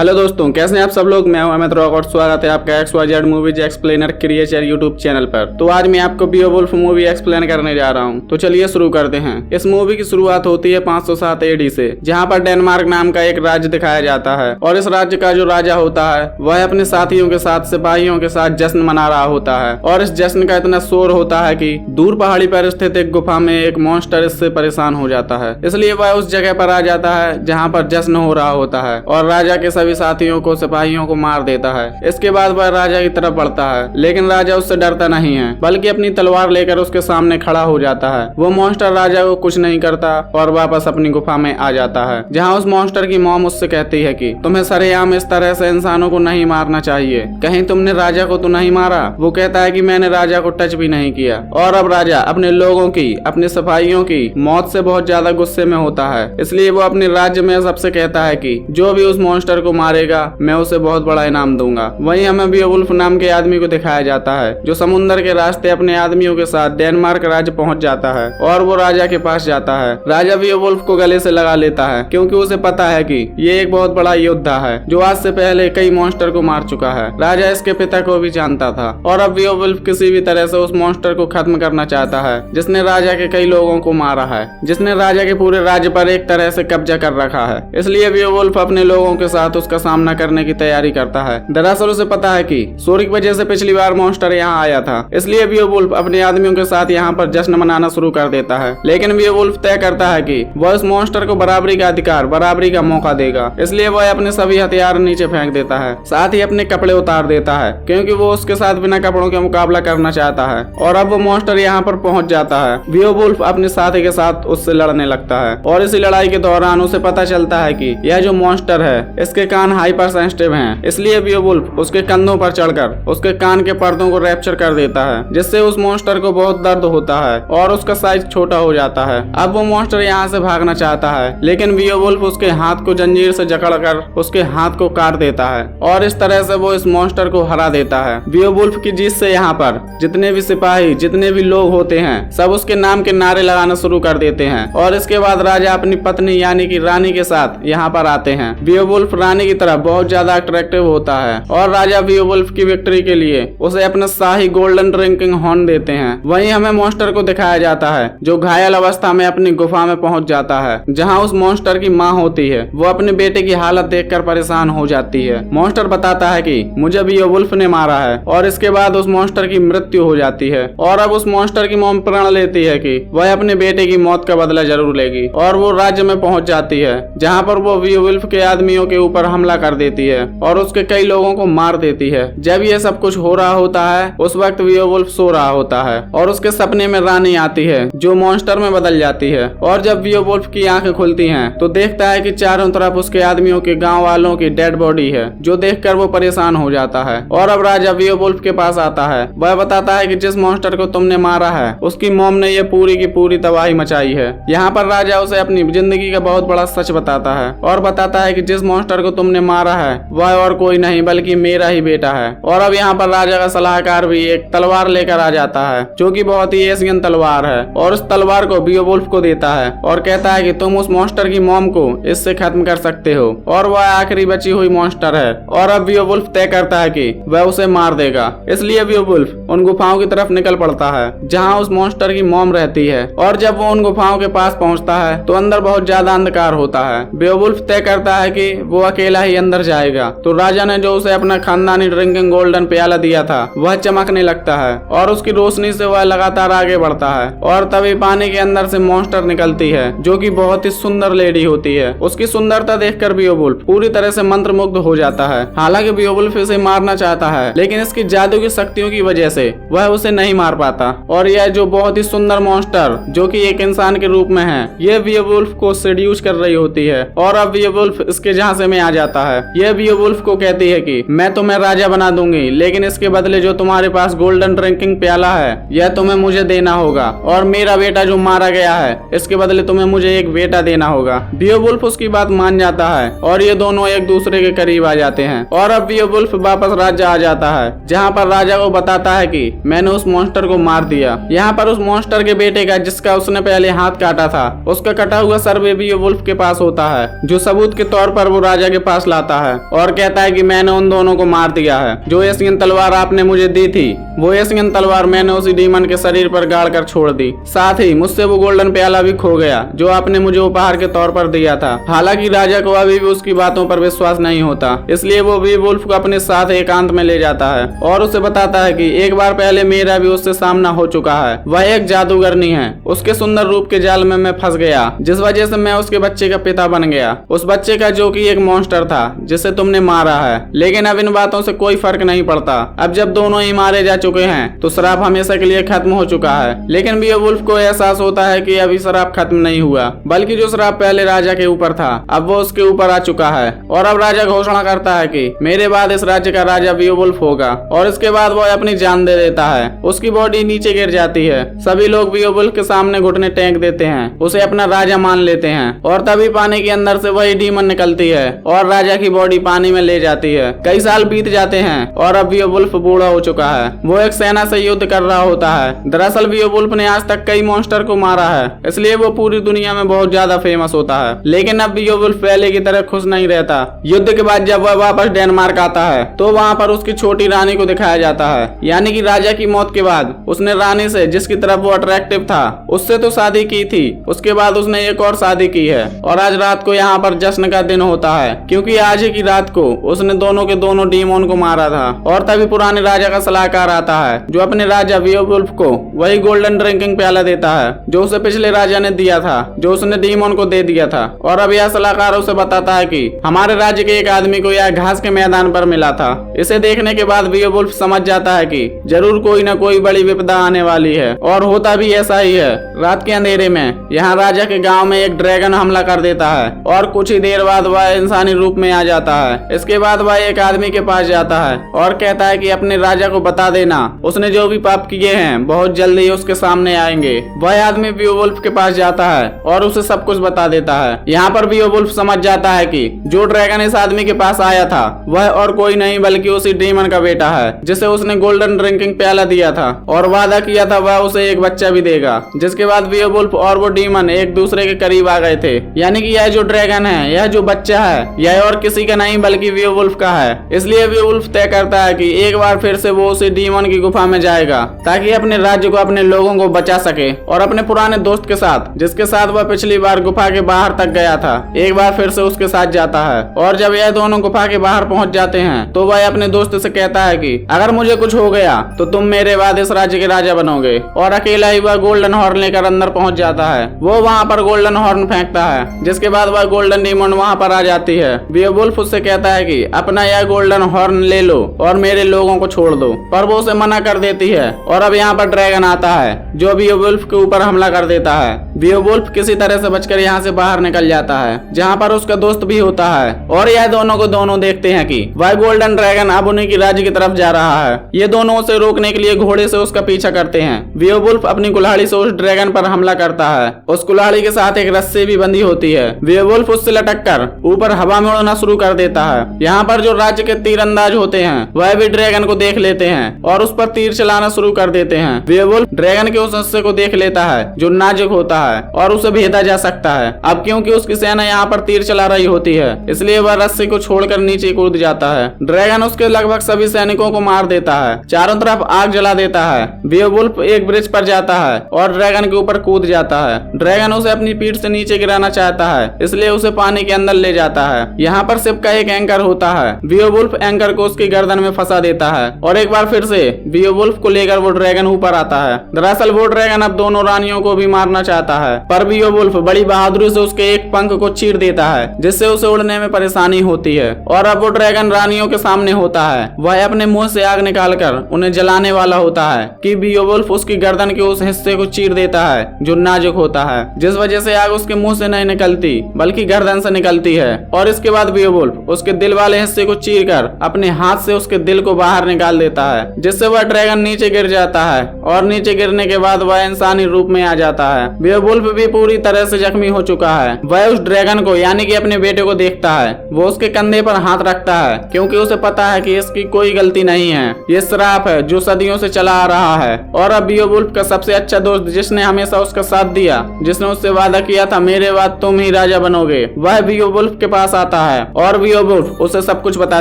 Hello दोस्तों, कैसे हैं आप सब लोग। मैं हूं अमित रॉक और स्वागत है आपका XYZ movies explainer creature YouTube channel पर। तो आज मैं आपको बीओवुल्फ मूवी एक्सप्लेन करने जा रहा हूं। तो चलिए शुरू करते हैं। इस मूवी की शुरुआत होती है 507 AD से, जहां पर डेनमार्क नाम का एक राज्य दिखाया जाता है और इस राज्य का जो राजा होता है वह अपने साथियों के साथ, सिपाहियों के साथ जश्न मना रहा होता है। और इस जश्न का इतना शोर होता है कि दूर पहाड़ी पर स्थित एक गुफा में एक मॉन्स्टर इससे परेशान हो जाता है, इसलिए वह उस जगह पर आ जाता है जहाँ पर जश्न हो रहा होता है और राजा के सभी साथियों को, सिपाहियों को मार देता है। इसके बाद वह राजा की तरफ बढ़ता है, लेकिन राजा उससे डरता नहीं है, बल्कि अपनी तलवार लेकर उसके सामने खड़ा हो जाता है। वो मॉन्स्टर राजा को कुछ नहीं करता और वापस अपनी गुफा में आ जाता है, जहाँ उस मॉन्स्टर की मॉम उससे कहती है कि तुम्हें सरेआम इस तरह से इंसानों को नहीं मारना चाहिए, कहीं तुमने राजा को तो नहीं मारा। वो कहता है कि मैंने राजा को टच भी नहीं किया। और अब राजा अपने लोगों की, अपने सिपाहियों की मौत से बहुत ज्यादा गुस्से में होता है, इसलिए वो अपने राज्य में सबसे कहता है कि जो भी उस मॉन्स्टर को मारेगा मैं उसे बहुत बड़ा इनाम दूंगा। वहीं हमें बीओवुल्फ नाम के आदमी को दिखाया जाता है, जो समुद्र के रास्ते अपने आदमियों के साथ डेनमार्क राज्य पहुंच जाता है और वो राजा के पास जाता है। राजा बीओवुल्फ को गले से लगा लेता है, क्योंकि उसे पता है कि ये एक बहुत बड़ा योद्धा है जो आज से पहले कई मॉन्स्टर को मार चुका है। राजा इसके पिता को भी जानता था और अब बीओवुल्फ किसी भी तरह से उस मॉन्स्टर को खत्म करना चाहता है जिसने राजा के कई लोगों को मारा है, जिसने राजा के पूरे राज्य पर एक तरह से कब्जा कर रखा है। इसलिए बीओवुल्फ अपने लोगों के साथ उसका सामना करने की तैयारी करता है। दरअसल उसे पता है कि सूर्य की वजह से पिछली बार मॉन्स्टर यहाँ आया था, इसलिए बीओवुल्फ अपने आदमियों के साथ यहाँ पर जश्न मनाना शुरू कर देता है। लेकिन बीओवुल्फ तय करता है कि वह उस मॉन्स्टर को बराबरी का अधिकार, बराबरी का मौका देगा, इसलिए वह अपने सभी हथियार नीचे फेंक देता है, साथ ही अपने कपड़े उतार देता है, क्योंकि वो उसके साथ बिना कपड़ों का मुकाबला करना चाहता है। और अब वो मॉन्स्टर यहाँ पर पहुंच जाता है। बीओवुल्फ अपने साथी के साथ उससे लड़ने लगता है और इसी लड़ाई के दौरान उसे पता चलता है कि यह जो मॉन्स्टर है इसके कान हाइपर सेंसिटिव हैं, इसलिए बीओवुल्फ उसके कंधों पर चढ़कर उसके कान के पर्दों को रैप्चर कर देता है, जिससे उस मॉन्स्टर को बहुत दर्द होता है और उसका साइज छोटा हो जाता है। अब वो मॉन्स्टर यहाँ से भागना चाहता है, लेकिन बीओवुल्फ उसके हाथ को जंजीर से जकड़कर उसके हाथ को काट देता है और इस तरह से वो इस मॉन्स्टर को हरा देता है। बीओवुल्फ की जीत से यहाँ पर जितने भी सिपाही, जितने भी लोग होते हैं, सब उसके नाम के नारे लगाना शुरू कर देते हैं। और इसके बाद राजा अपनी पत्नी यानी कि रानी के साथ यहाँ पर आते हैं। बीओवुल्फ रानी की तरफ बहुत ज्यादा अट्रैक्टिव होता है और राजा बीओवुल्फ की विक्ट्री के लिए उसे अपना शाही गोल्डन ड्रिंकिंग हॉर्न देते हैं। वहीं हमें मॉन्स्टर को दिखाया जाता है जो घायल अवस्था में अपनी गुफा में पहुंच जाता है, जहां उस मॉन्स्टर की मां होती है। वो अपने बेटे की हालत देखकर परेशान हो जाती है। मॉन्स्टर बताता है कि मुझे बीओवुल्फ ने मारा है और इसके बाद उस मॉन्स्टर की मृत्यु हो जाती है। और अब उस मॉन्स्टर की मॉम प्रण लेती है कि वह अपने बेटे की मौत का बदला जरूर लेगी और वो राज्य में पहुंच जाती है, जहाँ पर वो बीओवुल्फ के आदमियों के ऊपर हमला कर देती है और उसके कई लोगों को मार देती है। जब ये सब कुछ हो रहा होता है उस वक्त बीओवुल्फ सो रहा होता है और उसके सपने में रानी आती है जो मॉन्स्टर में बदल जाती है। और जब बीओवुल्फ की आंखें खुलती हैं तो देखता है कि चारों तरफ उसके आदमियों के, गांव वालों की डेड बॉडी है, जो देखकर वो परेशान हो जाता है। और अब राजा बीओवुल्फ के पास आता है। वह बताता है कि जिस मॉन्स्टर को तुमने मारा है उसकी मॉम ने ये पूरी की पूरी तबाही मचाई है। यहाँ पर राजा उसे अपनी जिंदगी का बहुत बड़ा सच बताता है और बताता है कि जिस मॉन्स्टर को तुमने मारा है वह और कोई नहीं बल्कि मेरा ही बेटा है। और अब यहाँ पर राजा का सलाहकार भी एक तलवार लेकर आ जाता है, जो कि बहुत ही एशियन तलवार है, और उस तलवार को बीओवुल्फ को देता है और कहता है कि तुम उस मॉन्स्टर की मॉम को इससे खत्म कर सकते हो और वह आखिरी बची हुई मॉन्स्टर है। और अब बीओवुल्फ तय करता है कि वह उसे मार देगा, इसलिए बीओवुल्फ उन गुफाओं की तरफ निकल पड़ता है जहाँ उस मॉन्स्टर की मॉम रहती है। और जब वो उन गुफाओं के पास पहुँचता है तो अंदर बहुत ज्यादा अंधकार होता है। बीओवुल्फ तय करता है कि वो अकेला ही अंदर जाएगा, तो राजा ने जो उसे अपना खानदानी ड्रिंकिंग गोल्डन प्याला दिया था वह चमकने लगता है और उसकी रोशनी से वह लगातार आगे बढ़ता है। और तभी पानी के अंदर से मॉन्स्टर निकलती है, जो कि बहुत ही सुंदर लेडी होती है। उसकी सुंदरता देखकर बीओवुल्फ पूरी तरह से मंत्रमुग्ध हो जाता है। हालांकि बीओवुल्फ इसे मारना चाहता है, लेकिन इसकी जादू की शक्तियों की वजह से वह उसे नहीं मार पाता। और यह जो बहुत ही सुंदर मॉन्स्टर, जो कि एक इंसान के रूप में है, यह बीओवुल्फ को सेड्यूस कर रही होती है। और अब बीओवुल्फ इसके झांसे में आ जाता है। यह बीओवुल्फ को कहती है कि मैं तुम्हें राजा बना दूंगी, लेकिन इसके बदले जो तुम्हारे पास गोल्डन ड्रिंकिंग प्याला है यह तुम्हें मुझे देना होगा, और मेरा बेटा जो मारा गया है इसके बदले तुम्हें मुझे एक बेटा देना होगा। बीओवुल्फ उसकी बात मान जाता है और ये दोनों एक दूसरे के करीब आ जाते हैं। और अब बीओवुल्फ वापस राज्य आ जाता है, जहाँ पर राजा को बताता है कि मैंने उस मॉन्स्टर को मार दिया। यहाँ पर उस मॉन्स्टर के बेटे का, जिसका उसने पहले हाथ काटा था, उसका कटा हुआ सर भी बीओवुल्फ के पास होता है, जो सबूत के तौर पर वो राजा के पास लाता है और कहता है कि मैंने उन दोनों को मार दिया है। जो एशियन तलवार आपने मुझे दी थी वो एशियन तलवार मैंने उसी डीमन के शरीर पर गाड़ कर छोड़ दी। साथ ही मुझसे वो गोल्डन प्याला भी खो गया जो आपने मुझे उपहार के तौर पर दिया था। हालांकि राजा को अभी भी उसकी बातों पर विश्वास नहीं होता, इसलिए वो वीवुल्फ को अपने साथ एकांत में ले जाता है और उसे बताता है कि एक बार पहले मेरा भी उससे सामना हो चुका है। वह एक जादूगरनी है, उसके सुंदर रूप के जाल में मैं फंस गया जिस वजह से मैं उसके बच्चे का पिता बन गया, उस बच्चे का जो कि एक मॉन्स्टर था जिसे तुमने मारा है। लेकिन अब इन बातों से कोई फर्क नहीं पड़ता, अब जब दोनों ही मारे जा चुके हैं तो श्राप हमेशा के लिए खत्म हो चुका है। लेकिन बीओवुल्फ को एहसास होता है कि अभी श्राप खत्म नहीं हुआ, बल्कि जो श्राप पहले राजा के ऊपर था अब वो उसके ऊपर आ चुका है। और अब राजा घोषणा करता है कि मेरे बाद इस राज्य का राजा बीओवुल्फ होगा और इसके बाद वो अपनी जान दे देता है। उसकी बॉडी नीचे गिर जाती है, सभी लोग बीओवुल्फ के सामने घुटने टेक देते हैं, उसे अपना राजा मान लेते हैं और तभी पानी के अंदर से वही डीमन निकलती है और राजा की बॉडी पानी में ले जाती है। कई साल बीत जाते हैं और अब बीओवुल्फ बूढ़ा हो चुका है, वो एक सेना से युद्ध कर रहा होता है। दरअसल बीओवुल्फ ने आज तक कई मॉन्स्टर को मारा है, इसलिए वो पूरी दुनिया में बहुत ज्यादा फेमस होता है। लेकिन अब बीओवुल्फ पहले की तरह खुश नहीं रहता। युद्ध के बाद जब वह वापस डेनमार्क आता है तो वहाँ पर उसकी छोटी रानी को दिखाया जाता है, यानी कि राजा की मौत के बाद उसने रानी से, जिसकी तरफ वो अट्रैक्टिव था, उससे तो शादी की थी, उसके बाद उसने एक और शादी की है। और आज रात को यहाँ पर जश्न का दिन होता है क्योंकि आज ही की रात को उसने दोनों के दोनों डीमन को मारा था। और तभी पुराने राजा का सलाहकार आता है जो अपने राजा बीओवुल्फ को वही गोल्डन ड्रिंकिंग प्याला देता है जो उसे पिछले राजा ने दिया था, जो उसने डीमन को दे दिया था। और अब यह सलाहकार उसे बताता है कि हमारे राज्य के एक आदमी को यह घास के मैदान पर मिला था। इसे देखने के बाद बीओवुल्फ समझ जाता है कि जरूर कोई न कोई बड़ी विपदा आने वाली है और होता भी ऐसा ही है। रात के अंधेरे में यहाँ राजा के गांव में एक ड्रैगन हमला कर देता है और कुछ ही देर बाद वह इंसानी रूप में आ जाता है। इसके बाद वह एक आदमी के पास जाता है और कहता है कि अपने राजा को बता देना, उसने जो भी पाप किए हैं बहुत जल्दी उसके सामने आएंगे। वह आदमी बीओवुल्फ के पास जाता है और उसे सब कुछ बता देता है। यहाँ पर बीओवुल्फ समझ जाता है कि जो ड्रैगन इस आदमी के पास आया था वह और कोई नहीं बल्कि उसी डीमन का बेटा है जिसे उसने गोल्डन ड्रिंकिंग प्याला दिया था और वादा किया था वह उसे एक बच्चा भी देगा। जिसके बाद बीओवुल्फ और वो डीमन एक दूसरे के करीब आ गए थे, यानी कि यह जो ड्रैगन है, यह जो बच्चा है, यह और किसी का नहीं बल्कि बीओवुल्फ का है। इसलिए बीओवुल्फ तय करता है कि एक बार फिर से वो उसी डीमन की गुफा में जाएगा ताकि अपने राज्य को, अपने लोगों को बचा सके और अपने पुराने दोस्त के साथ, जिसके साथ वह पिछली बार गुफा के बाहर तक गया था, एक बार फिर से उसके साथ जाता है। और जब यह दोनों गुफा के बाहर पहुंच जाते हैं तो वह अपने दोस्त से कहता है कि अगर मुझे कुछ हो गया तो तुम मेरे बाद इस राज्य के राजा बनोगे। और अकेला ही वह गोल्डन हॉर्न लेकर अंदर पहुंच जाता है। वो वहाँ पर गोल्डन हॉर्न फेंकता है, जिसके बाद वह गोल्डन डीमन वहाँ पर आ जाती है। बीओवुल्फ उससे कहता है कि अपना यह गोल्डन हॉर्न ले लो और मेरे लोगों को छोड़ दो, पर वो उसे मना कर देती है। और अब यहाँ पर ड्रैगन आता है जो बीओवुल्फ के ऊपर हमला कर देता है। बीओवुल्फ किसी तरह से बचकर यहाँ से बाहर निकल जाता है, जहाँ पर उसका दोस्त भी होता है। और यह दोनों को दोनों देखते हैं कि वह गोल्डन ड्रैगन अब उन्हीं की राज्य की तरफ जा रहा है। ये दोनों उसे रोकने के लिए घोड़े से उसका पीछा करते हैं। बीओवुल्फ अपनी कुल्हाड़ी से उस ड्रैगन पर हमला करता है। उस कुल्हाड़ी के साथ एक रस्सी भी बंधी होती है। बीओवुल्फ उससे लटक कर ऊपर हवा में उड़ना शुरू कर देता है। यहाँ पर जो राज्य के तीरंदाज होते हैं वह भी ड्रैगन को देख लेते हैं और उस पर तीर चलाना शुरू कर देते हैं। बीओवुल्फ ड्रैगन के उस हिस्से को देख लेता है जो नाजुक होता है और उसे भेदा जा सकता है। अब क्योंकि उसकी सेना यहाँ पर तीर चला रही होती है, इसलिए वह रस्सी को छोड़कर नीचे कूद जाता है। ड्रैगन उसके लगभग सभी सैनिकों को मार देता है, चारों तरफ आग जला देता है। बीओवुल्फ एक ब्रिज पर जाता है और ड्रैगन के ऊपर कूद जाता है। ड्रैगन उसे अपनी पीठ से नीचे गिराना चाहता है, इसलिए उसे पानी के अंदर ले जाता है। यहाँ पर शिप का एक एंकर होता है। बीओवुल्फ एंकर को उसकी गर्दन में फंसा देता है और एक बार फिर से बीओवुल्फ को लेकर वो ड्रैगन ऊपर आता है। दरअसल वो ड्रैगन अब दोनों रानियों को भी मारना चाहता है, पर बीओवुल्फ बड़ी बहादुरी से उसके एक पंख को चीर देता है, जिससे उसे उड़ने में परेशानी होती है। और अब वो ड्रैगन रानियों के सामने होता है। वह अपने मुंह से आग निकालकर उन्हें जलाने वाला होता है कि बीओवुल्फ उसकी गर्दन के उस हिस्से को चीर देता है जो नाजुक होता है, जिस वजह से आग उसके मुंह से नहीं निकलती बल्कि गर्दन से निकलती है। और इसके बाद बीओवुल्फ उसके दिल वाले हिस्से को चीर कर अपने हाथ से उसके दिल को बाहर निकाल देता है, जिससे वह ड्रैगन नीचे गिर जाता है और नीचे गिरने के बाद वह इंसानी रूप में आ जाता है। बीओवुल्फ भी पूरी तरह से जख्मी हो चुका है। वह उस ड्रैगन को यानी कि अपने बेटे को देखता है। वो उसके कंधे पर हाथ रखता है क्योंकि उसे पता है कि इसकी कोई गलती नहीं है, ये श्राप है जो सदियों से चला आ रहा है। और अब बीओवुल्फ का सबसे अच्छा दोस्त, जिसने हमेशा उसका साथ दिया, जिसने उससे वादा किया था मेरे बाद तुम ही राजा बनोगे, वह बीओवुल्फ के पास आता आता है और बियोवुल्फ उसे सब कुछ बता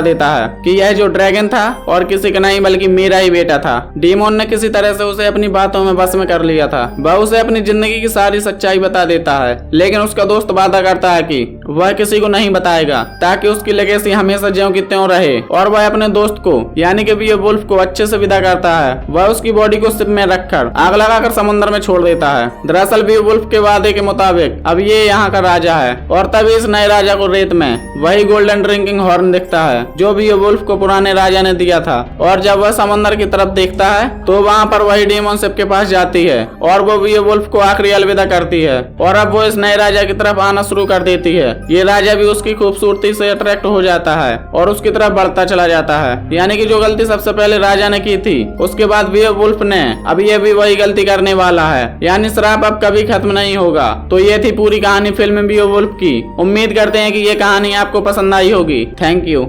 देता है कि यह जो ड्रैगन था और किसी का नहीं बल्कि मेरा ही बेटा था। डीमोन ने किसी तरह से उसे अपनी बातों में बस में कर लिया था। वह उसे अपनी जिंदगी की सारी सच्चाई बता देता है, लेकिन उसका दोस्त वादा करता है कि वह किसी को नहीं बताएगा ताकि उसकी लेगेसी हमेशा ज्यों की त्यों रहे। और वह अपने दोस्त को यानी कि बियोवुल्फ को अच्छे से विदा करता है। वह उसकी बॉडी को शिप में रखकर आग लगाकर समुद्र में छोड़ देता है। दरअसल बियोवुल्फ के वादे के मुताबिक अब ये यहाँ का राजा है और तभी इस नए राजा को रेत में वही गोल्डन ड्रिंकिंग हॉर्न दिखता है जो बियोवुल्फ को पुराने राजा ने दिया था। और जब वह समंदर की तरफ देखता है तो वहाँ पर वही डेमन शिप के पास जाती है और वो बियोवुल्फ को आखिरी अलविदा करती है और अब वो इस नए राजा की तरफ आना शुरू कर देती है। ये राजा भी उसकी खूबसूरती से अट्रैक्ट हो जाता है और उसकी तरफ बढ़ता चला जाता है। यानी कि जो गलती सबसे पहले राजा ने की थी उसके बाद बियोवुल्फ ने अब ये भी वही गलती करने वाला है। यानी श्राप अब कभी खत्म नहीं होगा। तो ये थी पूरी कहानी फिल्म बियोवुल्फ की। उम्मीद करते हैं कि ये कहानी आपको पसंद आई होगी। Thank you.